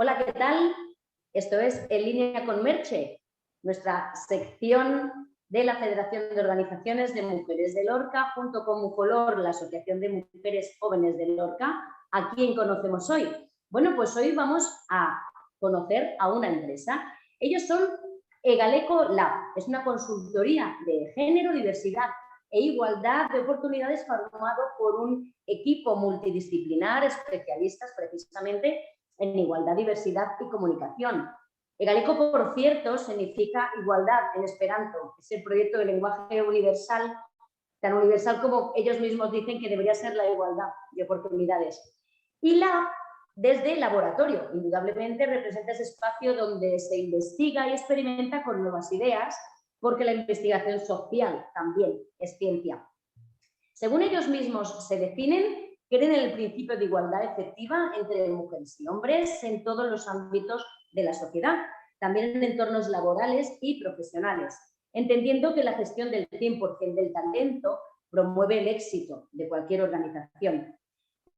Hola, ¿qué tal? Esto es En Línea con Merche, nuestra sección de la Federación de Organizaciones de Mujeres de Lorca, junto con Mucolor, la Asociación de Mujeres Jóvenes de Lorca. ¿A quién conocemos hoy? Bueno, pues hoy vamos a conocer a una empresa. Ellos son Egaleco Lab, es una consultoría de género, diversidad e igualdad de oportunidades formado por un equipo multidisciplinar, especialistas precisamente en igualdad, diversidad y comunicación. Egaleco, por cierto, significa igualdad en esperanto. Es el proyecto de lenguaje universal, tan universal como ellos mismos dicen que debería ser la igualdad de oportunidades. Y la desde el laboratorio, indudablemente representa ese espacio donde se investiga y experimenta con nuevas ideas, porque la investigación social también es ciencia. Según ellos mismos se definen, creen en el principio de igualdad efectiva entre mujeres y hombres en todos los ámbitos de la sociedad, también en entornos laborales y profesionales, entendiendo que la gestión del 100% del talento promueve el éxito de cualquier organización.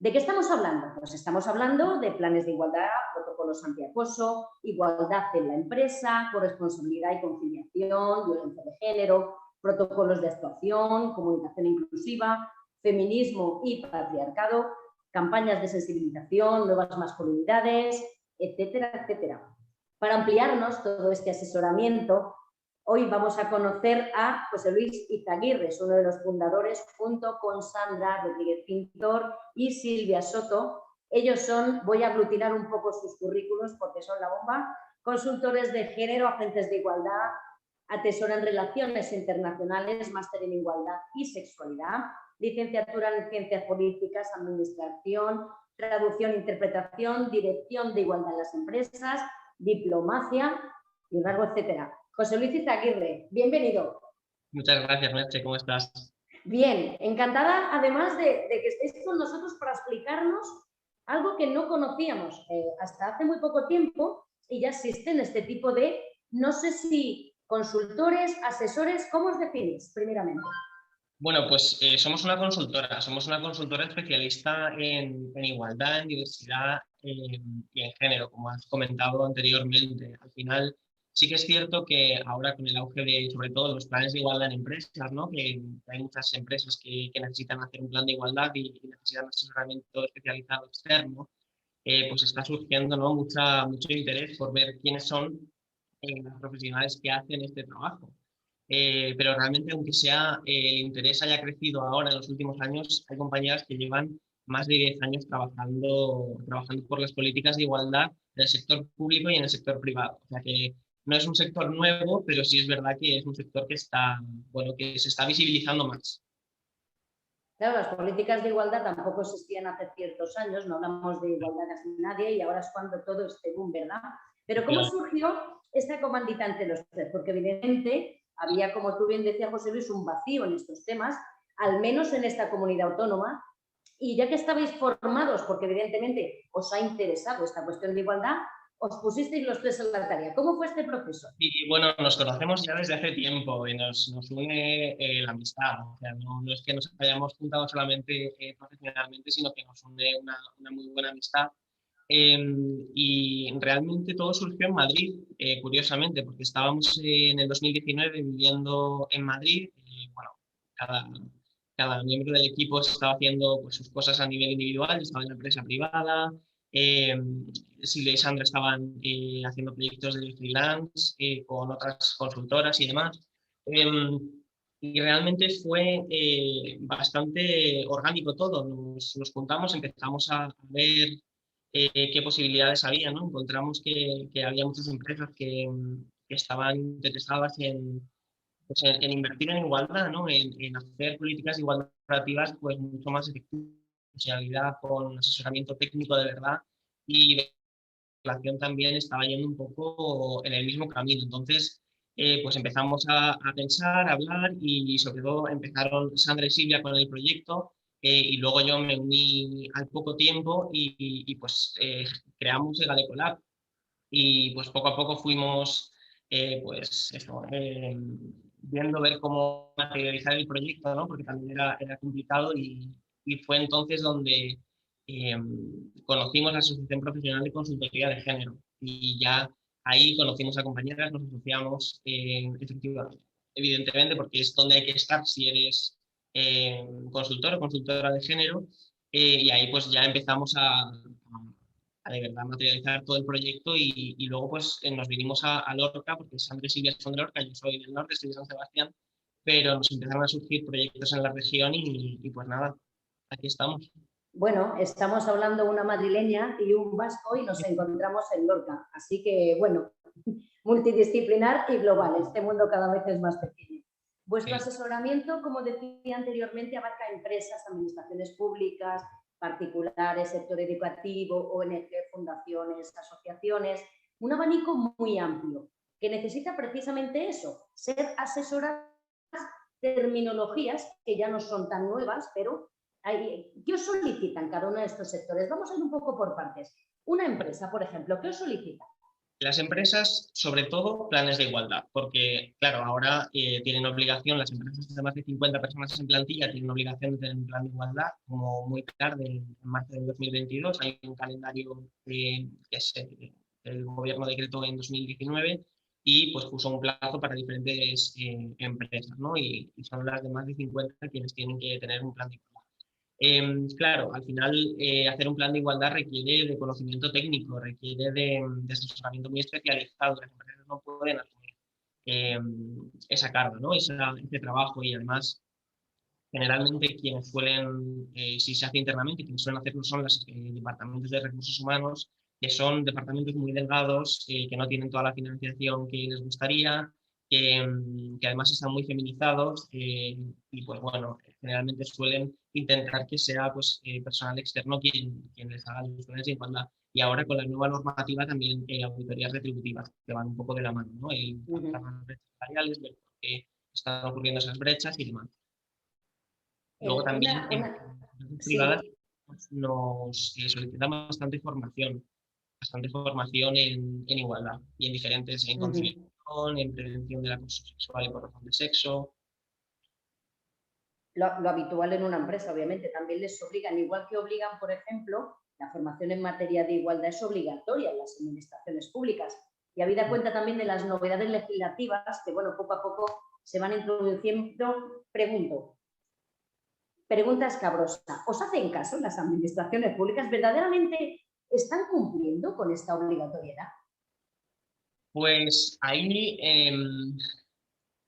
¿De qué estamos hablando? Pues estamos hablando de planes de igualdad, protocolos antiacoso, igualdad en la empresa, corresponsabilidad y conciliación, violencia de género, protocolos de actuación, comunicación inclusiva, feminismo y patriarcado, campañas de sensibilización, nuevas masculinidades, etcétera, etcétera. Para ampliarnos todo este asesoramiento, hoy vamos a conocer a José Luis Izaguirre, es uno de los fundadores, junto con Sandra Rodríguez Pintor y Silvia Soto. Ellos son, voy a aglutinar un poco sus currículos porque son la bomba, consultores de género, agentes de igualdad, atesoran relaciones internacionales, máster en igualdad y sexualidad, licenciatura en ciencias políticas, administración, traducción, interpretación, dirección de igualdad en las empresas, diplomacia y un largo etcétera. José Luis Izaguirre, bienvenido. Muchas gracias, Merche, ¿cómo estás? Bien, encantada además de que estéis con nosotros para explicarnos algo que no conocíamos hasta hace muy poco tiempo y ya existen este tipo de, no sé si consultores, asesores, ¿cómo os definís primeramente? Bueno, pues somos una consultora especialista en igualdad, en diversidad y en género, como has comentado anteriormente. Al final, sí que es cierto que ahora con el auge de, sobre todo, los planes de igualdad en empresas, ¿no? Que hay muchas empresas que necesitan hacer un plan de igualdad y necesitan asesoramiento especializado externo, pues está surgiendo, ¿no? Mucho interés por ver quiénes son los profesionales que hacen este trabajo. Pero realmente, aunque sea el interés haya crecido ahora en los últimos años, hay compañías que llevan más de 10 años trabajando por las políticas de igualdad en el sector público y en el sector privado. O sea que no es un sector nuevo, pero sí es verdad que es un sector que está, bueno, que se está visibilizando más. Claro, las políticas de igualdad tampoco existían hace ciertos años, no hablamos de igualdad casi nadie y ahora es cuando todo este boom, ¿verdad? Pero ¿cómo surgió esta comandita entre los tres? Porque evidentemente había, como tú bien decías, José Luis, un vacío en estos temas, al menos en esta comunidad autónoma, y ya que estabais formados, porque evidentemente os ha interesado esta cuestión de igualdad, os pusisteis los tres en la tarea. ¿Cómo fue este proceso? Y bueno, nos conocemos ya desde hace tiempo y nos une la amistad. O sea, no es que nos hayamos juntado solamente profesionalmente, sino que nos une una muy buena amistad. Y realmente todo surgió en Madrid, curiosamente, porque estábamos en el 2019 viviendo en Madrid. Y bueno, cada miembro del equipo estaba haciendo pues, sus cosas a nivel individual. Yo estaba en la empresa privada. Eh, Silvia y Sandra estaban haciendo proyectos de freelance con otras consultoras y demás. Y realmente fue bastante orgánico todo. Nos juntamos, empezamos a ver qué posibilidades había, ¿no? Encontramos que había muchas empresas que estaban interesadas pues en invertir en igualdad, ¿no? En hacer políticas de igualdad operativas pues, mucho más efectivas, funcionalidad, con asesoramiento técnico de verdad y de relación también estaba yendo un poco en el mismo camino. Entonces, pues empezamos a pensar, a hablar y sobre todo empezaron Sandra y Silvia con el proyecto y luego yo me uní al poco tiempo y pues creamos el Alecolab y pues poco a poco fuimos pues eso, viendo ver cómo materializar el proyecto, ¿no? Porque también era complicado y fue entonces donde conocimos la Asociación Profesional de Consultoría de Género y ya ahí conocimos a compañeras, nos asociamos efectivamente, evidentemente, porque es donde hay que estar si eres consultor o consultora de género, y ahí pues ya empezamos a de verdad materializar todo el proyecto y luego pues nos vinimos a Lorca, porque Sandra y Silvia son de Lorca, yo soy del norte, soy de San Sebastián, pero nos empezaron a surgir proyectos en la región y pues nada, aquí estamos. Bueno, estamos hablando una madrileña y un vasco y nos encontramos en Lorca. Así que, bueno, multidisciplinar y global. Este mundo cada vez es más pequeño. Vuestro asesoramiento, como decía anteriormente, abarca empresas, administraciones públicas, particulares, sector educativo, ONG, fundaciones, asociaciones, un abanico muy amplio que necesita precisamente eso, ser asesoradas terminologías que ya no son tan nuevas, pero ¿qué os solicitan cada uno de estos sectores? Vamos a ir un poco por partes. Una empresa, por ejemplo, ¿qué os solicita? Las empresas, sobre todo, planes de igualdad, porque, claro, ahora tienen obligación, las empresas de más de 50 personas en plantilla tienen obligación de tener un plan de igualdad, como muy tarde, en marzo del 2022, hay un calendario que el gobierno decretó en 2019 y pues puso un plazo para diferentes empresas, ¿no? Y son las de más de 50 quienes tienen que tener un plan de igualdad. Claro, al final hacer un plan de igualdad requiere de conocimiento técnico, requiere de asesoramiento muy especializado. Las empresas no pueden asumir esa carga, ¿no? Ese trabajo y además generalmente quienes suelen, si se hace internamente, quienes suelen hacerlo son los departamentos de recursos humanos, que son departamentos muy delgados, que no tienen toda la financiación que les gustaría, que además están muy feminizados y pues bueno, generalmente suelen intentar que sea pues, personal externo quien les haga los planes de igualdad. Y ahora con la nueva normativa también auditorías retributivas que van un poco de la mano, ¿no? Las brechas salariales, ver por qué están ocurriendo esas brechas y demás. Luego también en empresas privadas Sí. pues, nos solicitan bastante formación en igualdad y en diferentes, en conciliación, en prevención del acoso sexual y por razón de sexo. Lo habitual en una empresa, obviamente, también les obligan, igual que obligan, por ejemplo, la formación en materia de igualdad es obligatoria en las administraciones públicas. Y habida cuenta también de las novedades legislativas que, bueno, poco a poco se van introduciendo, pregunta escabrosa. ¿Os hacen caso las administraciones públicas? ¿Verdaderamente están cumpliendo con esta obligatoriedad? Pues ahí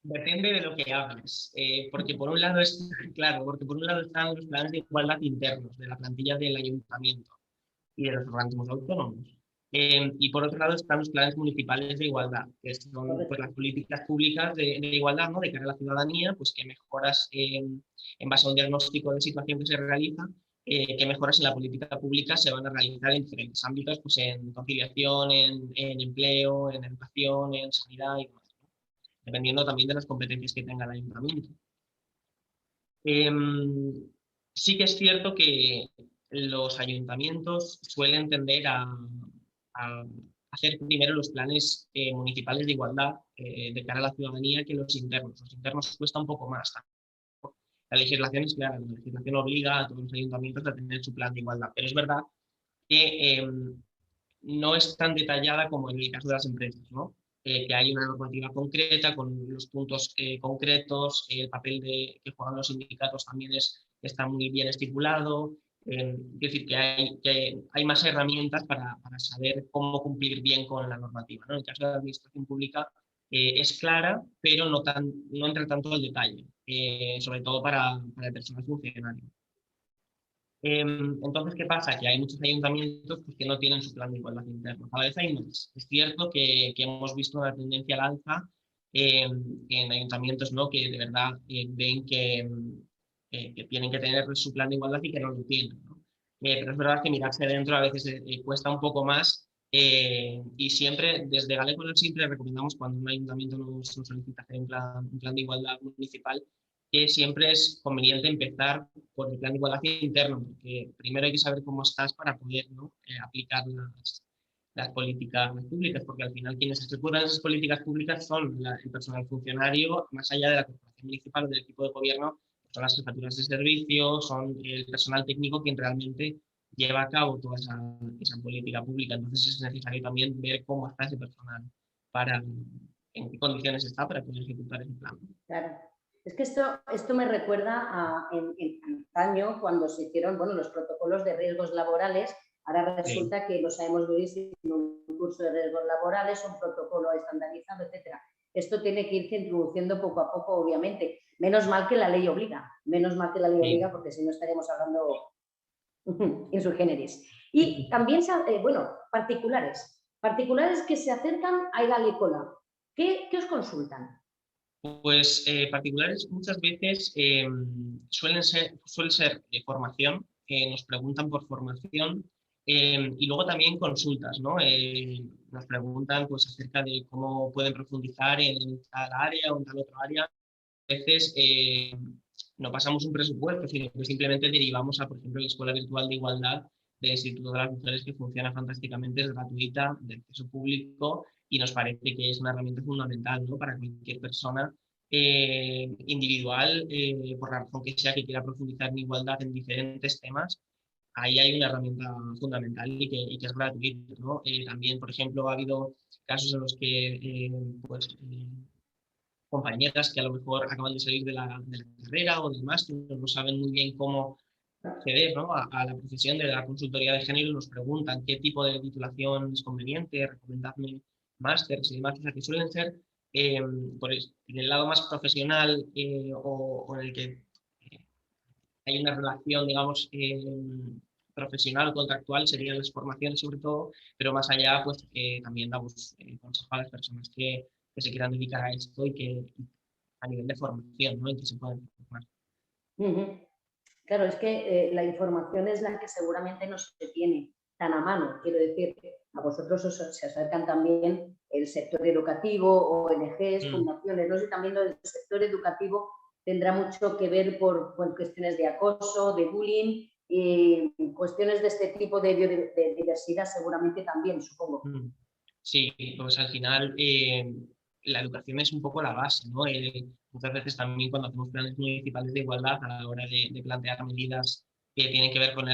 depende de lo que hables, porque por un lado es claro, porque por un lado están los planes de igualdad internos de la plantilla del ayuntamiento y de los organismos autónomos. Y por otro lado están los planes municipales de igualdad, que son pues, las políticas públicas de igualdad, ¿no? De cara a la ciudadanía, pues que mejoras en base a un diagnóstico de situación que se realiza, que mejoras en la política pública se van a realizar en diferentes ámbitos, pues en conciliación, en empleo, en educación, en sanidad y demás, ¿no? Dependiendo también de las competencias que tenga el ayuntamiento. Sí que es cierto que los ayuntamientos suelen tender a hacer primero los planes municipales de igualdad de cara a la ciudadanía que los internos. Los internos cuesta un poco más. La legislación es clara, la legislación obliga a todos los ayuntamientos a tener su plan de igualdad, pero es verdad que no es tan detallada como en el caso de las empresas, ¿no? Que hay una normativa concreta con los puntos concretos, el papel que juegan los sindicatos también está muy bien estipulado, es decir, que hay más herramientas para saber cómo cumplir bien con la normativa, ¿no? En el caso de la administración pública es clara, pero no entra tanto al detalle, sobre todo para el personal funcionario. Entonces, ¿qué pasa? Que hay muchos ayuntamientos pues, que no tienen su plan de igualdad interna. Cada vez hay más. Es cierto que hemos visto una tendencia al alza en ayuntamientos, ¿no? Que de verdad ven que tienen que tener su plan de igualdad y que no lo tienen, ¿no? Pero es verdad que mirarse dentro a veces cuesta un poco más y siempre, desde Galecolor siempre recomendamos cuando un ayuntamiento nos solicita hacer un plan de igualdad municipal, que siempre es conveniente empezar por el plan de igualdad interno, porque primero hay que saber cómo estás para poder, ¿no? Aplicar las políticas públicas, porque al final quienes ejecutan esas políticas públicas son el personal funcionario, más allá de la corporación municipal o del equipo de gobierno, son las jefaturas de servicio, son el personal técnico quien realmente lleva a cabo toda esa política pública. Entonces es necesario también ver cómo está ese personal, en qué condiciones está para poder ejecutar ese plan. Claro. Es que esto me recuerda a en año cuando se hicieron los protocolos de riesgos laborales. Ahora resulta que lo sabemos muy bien sin un curso de riesgos laborales, un protocolo estandarizado, etcétera. Esto tiene que irse introduciendo poco a poco, obviamente. Menos mal que la ley obliga, porque si no estaríamos hablando in su generis. Y también, particulares que se acercan a Egalicola. ¿Qué os consultan? Pues particulares muchas veces suele ser formación, nos preguntan por formación y luego también consultas, ¿no? Nos preguntan pues, acerca de cómo pueden profundizar en tal área o en tal otro área. A veces no pasamos un presupuesto, sino que simplemente derivamos a, por ejemplo, la Escuela Virtual de Igualdad del Instituto de las Mujeres, que funciona fantásticamente, es gratuita, de acceso público, y nos parece que es una herramienta fundamental, ¿no? Para cualquier persona individual, por la razón que sea, que quiera profundizar en igualdad en diferentes temas. Ahí hay una herramienta fundamental y que es gratuita, ¿no? También, por ejemplo, ha habido casos en los que compañeras que a lo mejor acaban de salir de la carrera o del máster, no saben muy bien cómo acceder, ¿no? a la profesión de la consultoría de género, y nos preguntan qué tipo de titulación es conveniente, recomendadme másters y demás, o sea, que suelen ser en el lado más profesional o en el que hay una relación, digamos, profesional o contractual, serían las formaciones sobre todo, pero más allá, pues también damos consejo a las personas que se quieran dedicar a esto y que a nivel de formación, ¿no? En que se pueden formar. Claro, es que la información es la que seguramente no se tiene tan a mano. Quiero decir, a vosotros se acercan también el sector educativo, ONGs, fundaciones, no sé, también el sector educativo tendrá mucho que ver por cuestiones de acoso, de bullying, y cuestiones de este tipo de diversidad seguramente también, supongo. Sí, pues al final la educación es un poco la base, ¿no? Muchas veces también cuando hacemos planes municipales de igualdad, a la hora de plantear medidas que tienen que ver con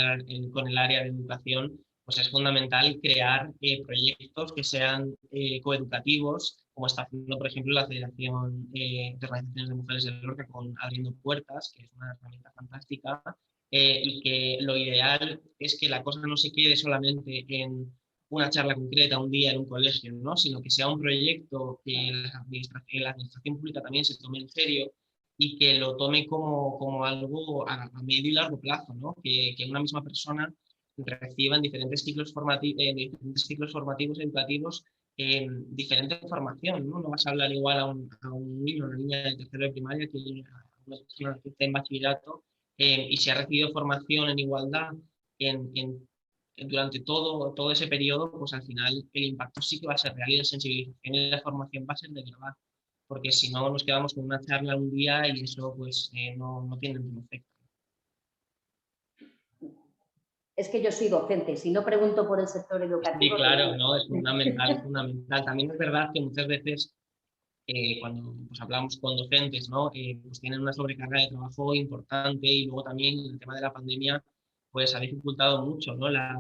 el área de educación, pues es fundamental crear proyectos que sean coeducativos, como está haciendo, por ejemplo, la Federación de Organizaciones de Mujeres de Lorca con Abriendo Puertas, que es una herramienta fantástica, y que lo ideal es que la cosa no se quede solamente en una charla concreta un día en un colegio, ¿no? Sino que sea un proyecto que la administración pública también se tome en serio y que lo tome como algo a medio y largo plazo, ¿no? Que una misma persona reciba en diferentes ciclos formativos educativos diferente formación, ¿no? No vas a hablar igual a un niño o una niña de tercero de primaria que a una persona que está en bachillerato y si ha recibido formación en igualdad durante todo ese periodo, pues al final el impacto sí que va a ser real y la sensibilización y la formación va a ser de verdad, porque si no nos quedamos con una charla un día y eso pues no tiene ningún efecto. Es que yo soy docente, si no pregunto por el sector educativo... Sí, claro, no, es fundamental, es fundamental. También es verdad que muchas veces cuando pues, hablamos con docentes, ¿no? Pues tienen una sobrecarga de trabajo importante y luego también el tema de la pandemia pues ha dificultado mucho, ¿no? la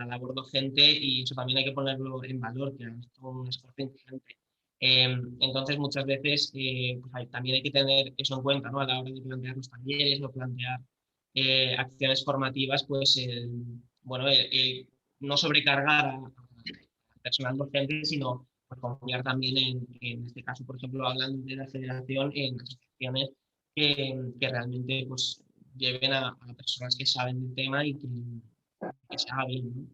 labor docente y eso también hay que ponerlo en valor, que es todo un esfuerzo ingente. Entonces muchas veces pues también hay que tener eso en cuenta, ¿no? A la hora de plantear los talleres o plantear acciones formativas, pues bueno, no sobrecargar al personal docente, sino pues, confiar también en este caso, por ejemplo, hablan de la federación, en asociaciones que realmente pues, lleven a personas que saben del tema y que se haga bien, ¿no?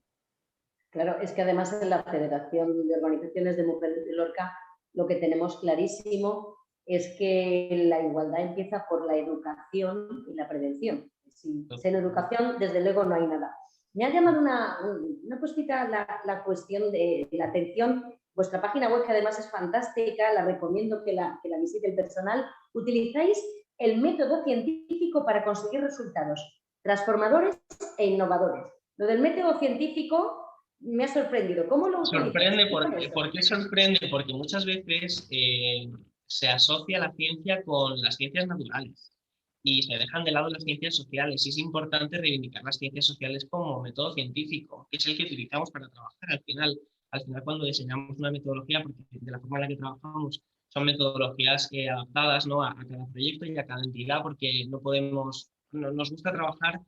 Claro, es que además en la Federación de Organizaciones de Mujeres de Lorca lo que tenemos clarísimo es que la igualdad empieza por la educación y la prevención. Sin educación, desde luego, no hay nada. Me ha llamado una cosita la cuestión de la atención. Vuestra página web, que además es fantástica, la recomiendo que la visite el personal. Utilizáis el método científico para conseguir resultados transformadores e innovadores. Lo del método científico me ha sorprendido. ¿Cómo lo utilizas? Sorprende, ¿por qué sorprende? Porque muchas veces se asocia la ciencia con las ciencias naturales. y se dejan de lado las ciencias sociales. Y es importante reivindicar las ciencias sociales como método científico, que es el que utilizamos para trabajar al final cuando diseñamos una metodología, porque de la forma en la que trabajamos son metodologías adaptadas, ¿no? a cada proyecto y a cada entidad, porque no podemos, nos gusta trabajar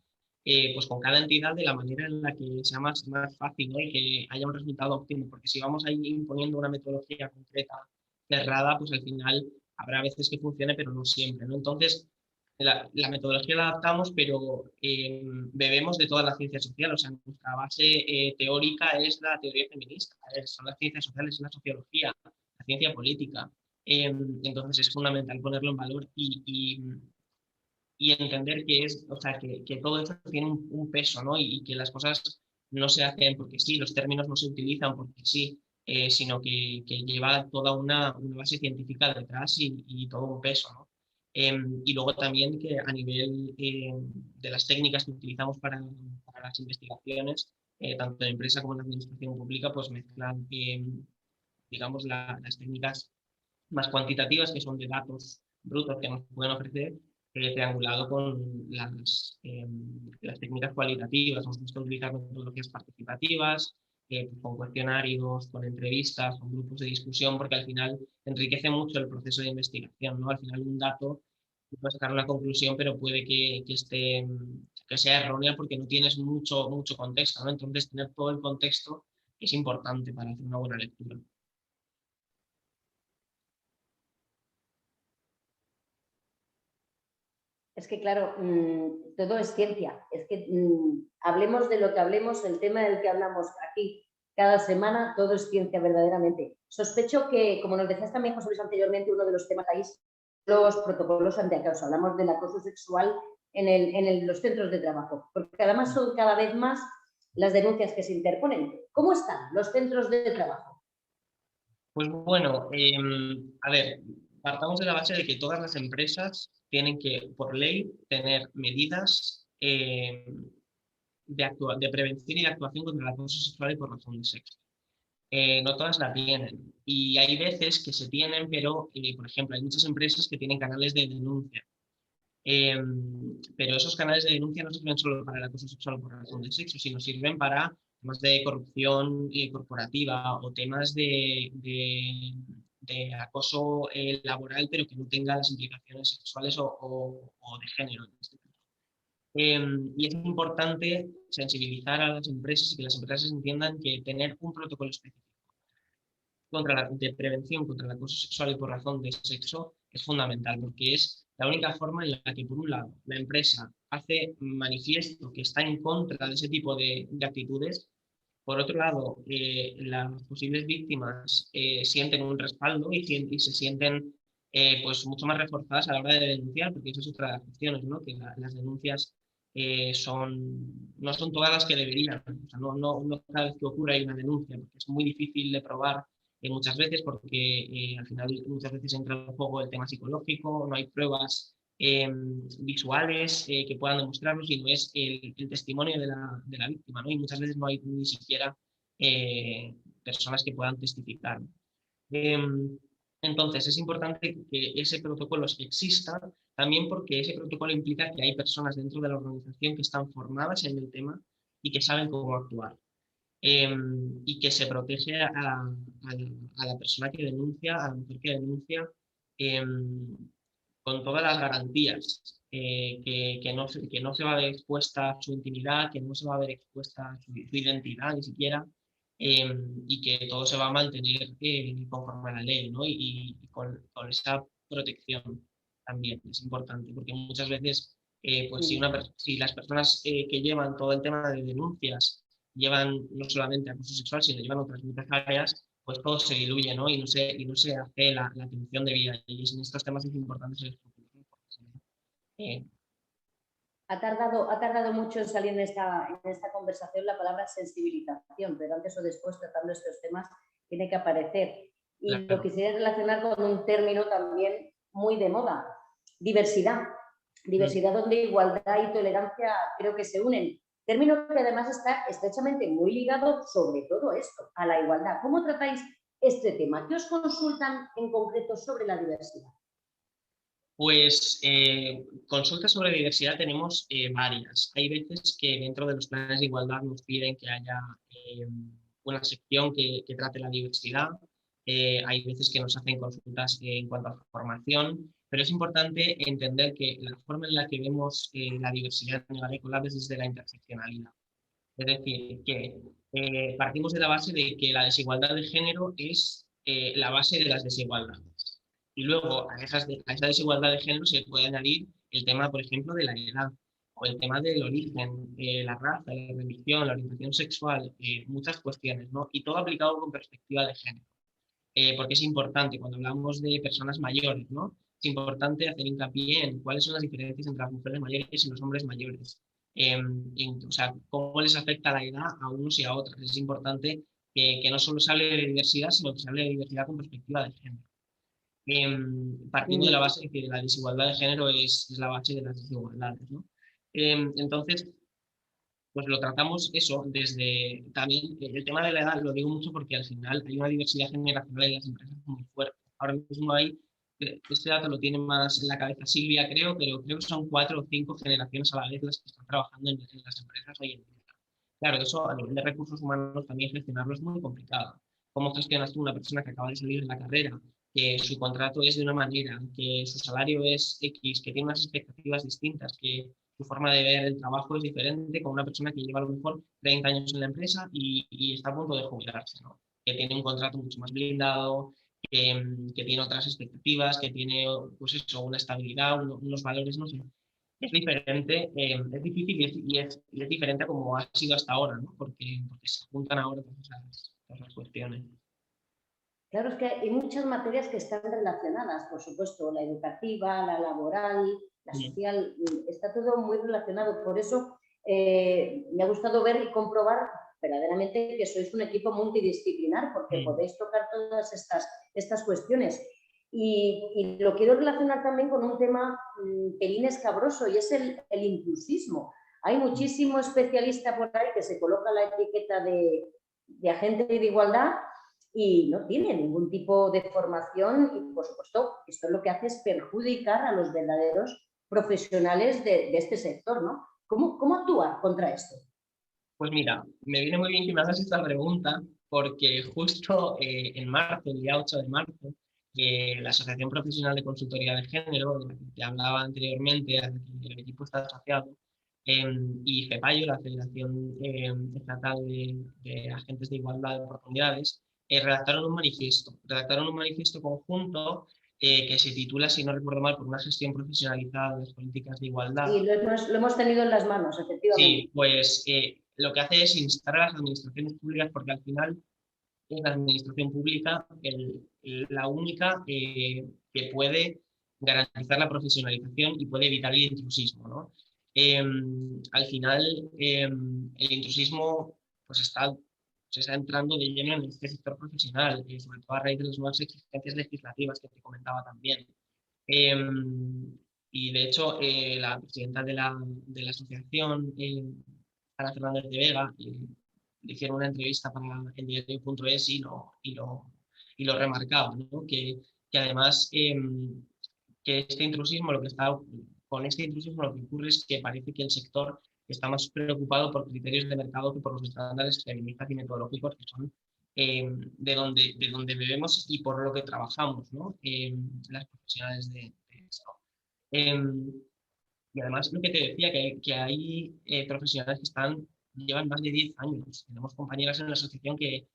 pues con cada entidad de la manera en la que sea más fácil, ¿no? Y que haya un resultado óptimo, porque si vamos ahí imponiendo una metodología concreta, cerrada, pues al final habrá veces que funcione, pero no siempre, ¿no? Entonces, la metodología la adaptamos, pero bebemos de todas las ciencias sociales. O sea, nuestra base teórica es la teoría feminista, son las ciencias sociales, es la sociología, la ciencia política. Entonces es fundamental ponerlo en valor y entender que es, o sea, que todo esto tiene un peso, ¿no? Y que las cosas no se hacen porque sí, los términos no se utilizan porque sí, sino que lleva toda una base científica detrás y todo un peso, ¿no? Y luego también que a nivel de las técnicas que utilizamos para las investigaciones, tanto en empresa como en la administración pública, pues mezclan, digamos, las técnicas más cuantitativas, que son de datos brutos que nos pueden ofrecer, triangulado con las técnicas cualitativas. Nos gusta utilizar metodologías participativas, con cuestionarios, con entrevistas, con grupos de discusión, porque al final enriquece mucho el proceso de investigación, ¿no? Al final un dato puede sacar una conclusión, pero puede que sea errónea porque no tienes mucho contexto, ¿no? Entonces, tener todo el contexto es importante para hacer una buena lectura. Es que, claro, todo es ciencia. Es que hablemos de lo que hablemos, el tema del que hablamos aquí cada semana, todo es ciencia verdaderamente. Sospecho que, como nos decías también, José Luis, anteriormente, uno de los temas ahí es los protocolos antiacoso. Hablamos del acoso sexual en los centros de trabajo, porque además son cada vez más las denuncias que se interponen. ¿Cómo están los centros de trabajo? Pues bueno, a ver, partamos de la base de que todas las empresas tienen que, por ley, tener medidas de prevención y de actuación contra el acoso sexual y por razón de sexo. No todas la tienen y hay veces que se tienen, pero, por ejemplo, hay muchas empresas que tienen canales de denuncia. Pero esos canales de denuncia no sirven solo para el acoso sexual por razón de sexo, sino sirven para temas de corrupción corporativa o temas de acoso laboral, pero que no tenga las implicaciones sexuales o de género. Y es importante sensibilizar a las empresas y que las empresas entiendan que tener un protocolo específico de prevención contra el acoso sexual y por razón de sexo es fundamental, porque es la única forma en la que, por un lado, la empresa hace manifiesto que está en contra de ese tipo de actitudes. Por otro lado, las posibles víctimas sienten un respaldo y se sienten pues mucho más reforzadas a la hora de denunciar, porque eso es otra de las cuestiones, ¿no? Que las denuncias no son todas las que deberían. O sea, no cada vez que ocurre hay una denuncia, porque es muy difícil de probar muchas veces, porque al final muchas veces entra en juego el tema psicológico, no hay pruebas visuales que puedan demostrarlo, sino es el testimonio de la víctima, ¿no? Y muchas veces no hay ni siquiera personas que puedan testificar. Entonces, es importante que ese protocolo exista, también porque ese protocolo implica que hay personas dentro de la organización que están formadas en el tema y que saben cómo actuar. Y que se protege a la persona que denuncia, a la mujer que denuncia, con todas las garantías, que no se va a ver expuesta su intimidad, que no se va a ver expuesta su identidad ni siquiera, y que todo se va a mantener conforme a la ley, ¿no? Y con esa protección también es importante, porque muchas veces, pues si las personas que llevan todo el tema de denuncias llevan no solamente acoso sexual, sino llevan otras muchas áreas, pues todo se diluye, ¿no? Y no se hace la atención debida. Y en estos temas es importante ser Ha tardado mucho en salir en esta conversación la palabra sensibilización, pero antes o después, tratando estos temas, tiene que aparecer. Y claro. lo quisiera relacionar con un término también muy de moda, diversidad. Diversidad donde igualdad y tolerancia creo que se unen. Término que además está estrechamente muy ligado sobre todo esto, a la igualdad. ¿Cómo tratáis este tema? ¿Qué os consultan en concreto sobre la diversidad? Pues consultas sobre diversidad tenemos varias. Hay veces que dentro de los planes de igualdad nos piden que haya una sección que trate la diversidad. Hay veces que nos hacen consultas en cuanto a formación, pero es importante entender que la forma en la que vemos la diversidad en el Ecolab es desde la interseccionalidad. Es decir, que partimos de la base de que la desigualdad de género es la base de las desigualdades. Y luego a esa desigualdad de género se puede añadir el tema, por ejemplo, de la edad o el tema del origen, la raza, la religión, la orientación sexual, muchas cuestiones, ¿no? Y todo aplicado con perspectiva de género. Porque es importante cuando hablamos de personas mayores, ¿no? Es importante hacer hincapié en cuáles son las diferencias entre las mujeres mayores y los hombres mayores. O sea, cómo les afecta la edad a unos y a otros. Es importante que no solo se hable de diversidad, sino que se hable de diversidad con perspectiva de género. Partiendo de la base de que la desigualdad de género es la base de las desigualdades, ¿no? Entonces, pues lo tratamos eso desde también el tema de la edad, lo digo mucho porque al final hay una diversidad generacional en las empresas muy fuerte. Ahora mismo hay, este dato lo tiene más en la cabeza Silvia, pero creo que son 4 o 5 generaciones a la vez las que están trabajando en las empresas hoy en día. Claro, eso a nivel de recursos humanos también gestionarlo es muy complicado. ¿Cómo gestionas tú una persona que acaba de salir de la carrera, que su contrato es de una manera, que su salario es X, que tiene unas expectativas distintas, que su forma de ver el trabajo es diferente con una persona que lleva a lo mejor 30 años en la empresa y está a punto de jubilarse, ¿no? Que tiene un contrato mucho más blindado, que tiene otras expectativas, que tiene pues eso, una estabilidad, unos valores, no sé. Es diferente, es difícil y es diferente a como ha sido hasta ahora, ¿no? Porque se juntan ahora todas esas cuestiones. Claro, es que hay muchas materias que están relacionadas, por supuesto, la educativa, la laboral, la Sí. social, está todo muy relacionado. Por eso me ha gustado ver y comprobar verdaderamente que sois un equipo multidisciplinar, porque podéis tocar todas estas cuestiones. Y lo quiero relacionar también con un tema pelín escabroso, y es el inclusismo. Hay muchísimo especialista por ahí que se coloca la etiqueta de agente de igualdad y no tiene ningún tipo de formación y, por supuesto, esto lo que hace es perjudicar a los verdaderos profesionales de este sector, ¿no? ¿Cómo actuar contra esto? Pues mira, me viene muy bien que me hagas esta pregunta porque justo en marzo, el día 8 de marzo, la Asociación Profesional de Consultoría de Género, de la que te hablaba anteriormente, a la que el equipo está asociado, y FEPAYO, la Federación Estatal de Agentes de Igualdad de Oportunidades, redactaron un manifiesto conjunto que se titula, si no recuerdo mal, por una gestión profesionalizada de las políticas de igualdad. Sí, lo hemos tenido en las manos, efectivamente. Sí, pues lo que hace es instar a las administraciones públicas, porque al final es la administración pública la única que puede garantizar la profesionalización y puede evitar el intrusismo, ¿no? Al final, el intrusismo pues se está entrando de lleno en este sector profesional, sobre todo a raíz de las nuevas exigencias legislativas que te comentaba también. Y de hecho, la presidenta de la asociación, Ana Fernández de Vega, le hicieron una entrevista para el diario.es y lo remarcaba, ¿no? Que además que con este intrusismo lo que ocurre es que parece que el sector está más preocupado por criterios de mercado que por los estándares feministas y metodológicos que son de donde bebemos y por lo que trabajamos, ¿no? Las profesionales de esto. Y además lo que te decía, que hay profesionales llevan más de 10 años. Tenemos compañeras en la asociación que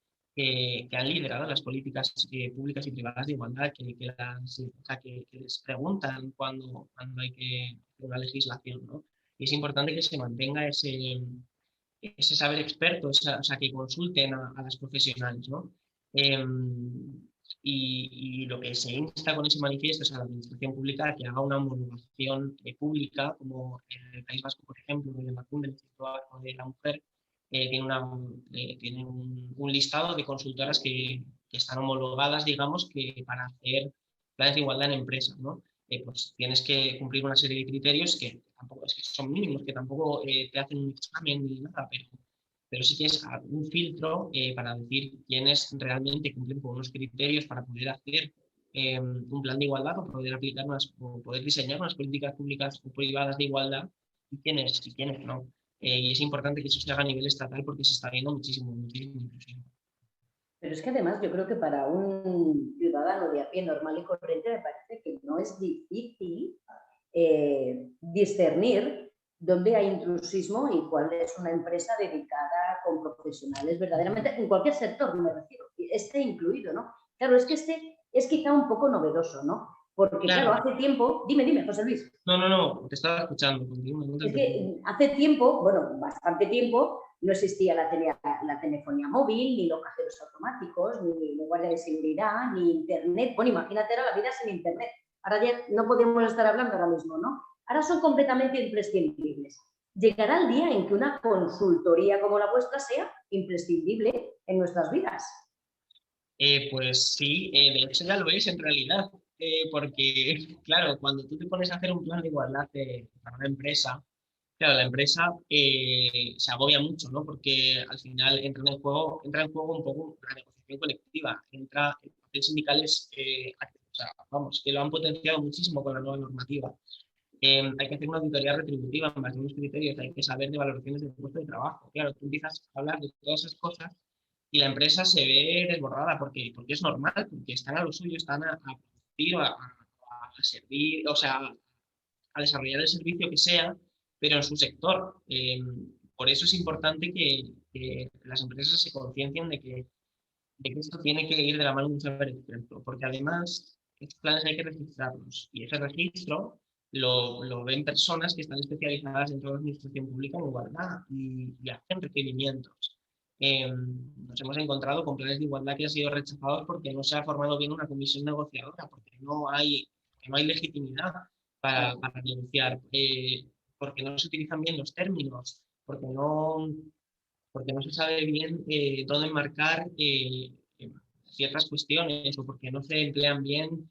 han liderado las políticas públicas y privadas de igualdad, o sea, que les preguntan cuando hay que hacer una legislación, ¿no? Y es importante que se mantenga ese saber experto, o sea, que consulten a las profesionales, ¿no? Y lo que se insta con ese manifiesto es a la administración pública que haga una homologación pública, como en el País Vasco, por ejemplo, el Emakunde, el Instituto Vasco de la Mujer, tiene un listado de consultoras que están homologadas, digamos, que para hacer planes de igualdad en empresas, ¿no? Pues tienes que cumplir una serie de criterios que tampoco es que son mínimos, que tampoco te hacen un examen ni nada, pero sí que es un filtro para decir quiénes realmente cumplen con unos criterios para poder hacer un plan de igualdad o poder aplicar o poder diseñar unas políticas públicas o privadas de igualdad y quiénes no. Y es importante que eso se haga a nivel estatal porque se está viendo muchísimo, muchísimo, muchísimo. Pero es que además yo creo que para un ciudadano de a pie normal y corriente me parece que no es difícil discernir dónde hay intrusismo y cuál es una empresa dedicada con profesionales verdaderamente, en cualquier sector me refiero, este incluido, ¿no? Claro, es que este es quizá un poco novedoso, ¿no? Porque claro, hace tiempo, dime, José Luis. No, te estaba escuchando. Es que hace tiempo, bueno, bastante tiempo, no existía la telefonía móvil, ni los cajeros automáticos, ni la guardia de seguridad, ni internet. Bueno, imagínate ahora la vida sin internet. Ahora ya no podemos estar hablando ahora mismo, ¿no? Ahora son completamente imprescindibles. Llegará el día en que una consultoría como la vuestra sea imprescindible en nuestras vidas. Pues sí, de hecho ya lo es en realidad, porque claro, cuando tú te pones a hacer un plan de igualdad para una empresa, claro, la empresa se agobia mucho, ¿no? Porque al final entra en juego un poco la negociación colectiva, el papel sindical es, o sea, vamos, que lo han potenciado muchísimo con la nueva normativa. Hay que hacer una auditoría retributiva en base a unos criterios, hay que saber de valoraciones del puesto de trabajo. Claro, tú empiezas a hablar de todas esas cosas y la empresa se ve desbordada porque es normal, porque están a lo suyo, están a producir, a servir, o sea, a desarrollar el servicio que sea, pero en su sector. Por eso es importante que las empresas se conciencien de que esto tiene que ir de la mano de un saber experto, porque además estos planes hay que registrarlos y ese registro lo ven personas que están especializadas dentro de la administración pública en igualdad y hacen requerimientos. Nos hemos encontrado con planes de igualdad que han sido rechazados porque no se ha formado bien una comisión negociadora, porque no hay legitimidad para negociar, porque no se utilizan bien los términos, porque no se sabe bien dónde marcar ciertas cuestiones o porque no se emplean bien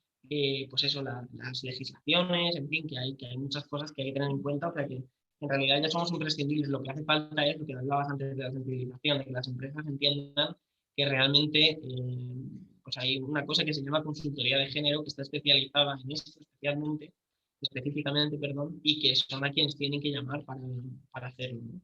pues eso, las legislaciones, en fin, que hay muchas cosas que hay que tener en cuenta, o sea que en realidad ya somos imprescindibles. Lo que hace falta es lo que hablabas antes de la sensibilización, de que las empresas entiendan que realmente pues hay una cosa que se llama consultoría de género que está especializada en esto específicamente, perdón, y que son a quienes tienen que llamar para hacerlo, ¿no?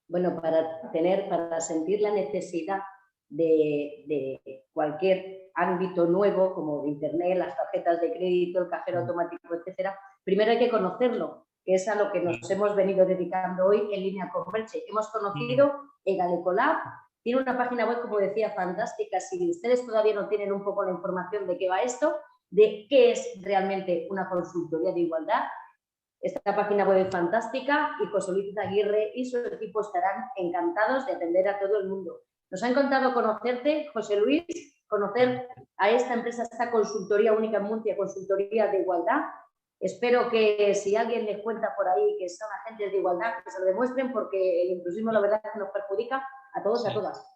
Bueno, para sentir la necesidad de cualquier ámbito nuevo, como Internet, las tarjetas de crédito, el cajero automático, etcétera, primero hay que conocerlo, que es a lo que nos hemos venido dedicando hoy en Línea con Merche. Hemos conocido Egalecolab, tiene una página web, como decía, fantástica. Si ustedes todavía no tienen un poco la información de qué va esto, de qué es realmente una consultoría de igualdad, esta página web es fantástica y José Luis Aguirre y su equipo estarán encantados de atender a todo el mundo. Nos ha encantado conocerte, José Luis, conocer a esta empresa, esta consultoría única en Murcia, consultoría de igualdad. Espero que si alguien les cuenta por ahí que son agentes de igualdad, que se lo demuestren, porque el inclusismo la verdad es que nos perjudica a todos y a todas,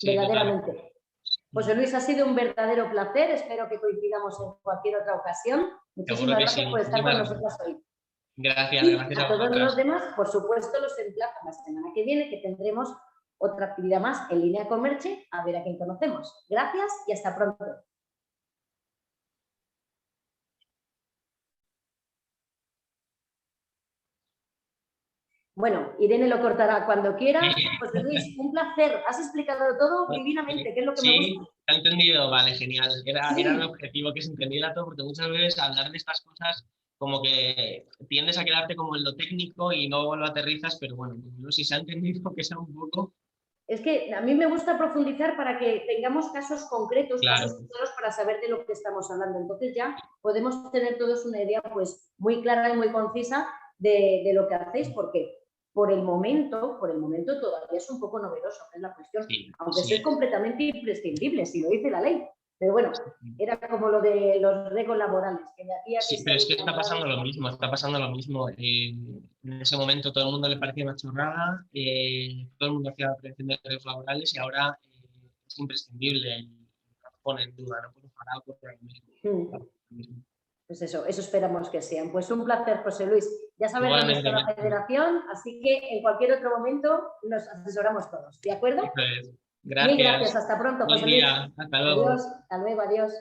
verdaderamente. José Luis, ha sido un verdadero placer, espero que coincidamos en cualquier otra ocasión. Muchísimas gracias por estar con nosotros hoy. Gracias a todos los demás, por supuesto, los emplazo la semana que viene, que tendremos otra actividad más en Línea con Merche, a ver a quién conocemos. Gracias y hasta pronto. Bueno, Irene lo cortará cuando quiera. José Luis, un placer. Has explicado todo divinamente, que es lo que me gusta. Sí, te he entendido. Vale, genial. Era el objetivo, que se entendiera todo, porque muchas veces hablar de estas cosas como que tiendes a quedarte como en lo técnico y no lo aterrizas, pero bueno, si se ha entendido que sea un poco... Es que a mí me gusta profundizar para que tengamos casos concretos, claro, casos claros para saber de lo que estamos hablando. Entonces ya podemos tener todos una idea pues muy clara y muy concisa de lo que hacéis, porque por el momento todavía es un poco novedoso, que es la cuestión, aunque sí es completamente imprescindible, si lo dice la ley. Pero bueno, era como lo de los riesgos laborales. Que de aquí a que sí, pero es que está pasando lo mismo, en ese momento todo el mundo le parecía una chorrada, todo el mundo hacía la prevención de riesgos laborales y ahora es imprescindible, no lo pone en duda, no puede parar por lo mismo. Pues eso esperamos que sean. Pues un placer, José Luis. Ya sabes dónde está la federación, así que en cualquier otro momento nos asesoramos todos, ¿de acuerdo? Gracias. Mil gracias, hasta pronto, José Luis. Hasta luego. Adiós, hasta luego, adiós.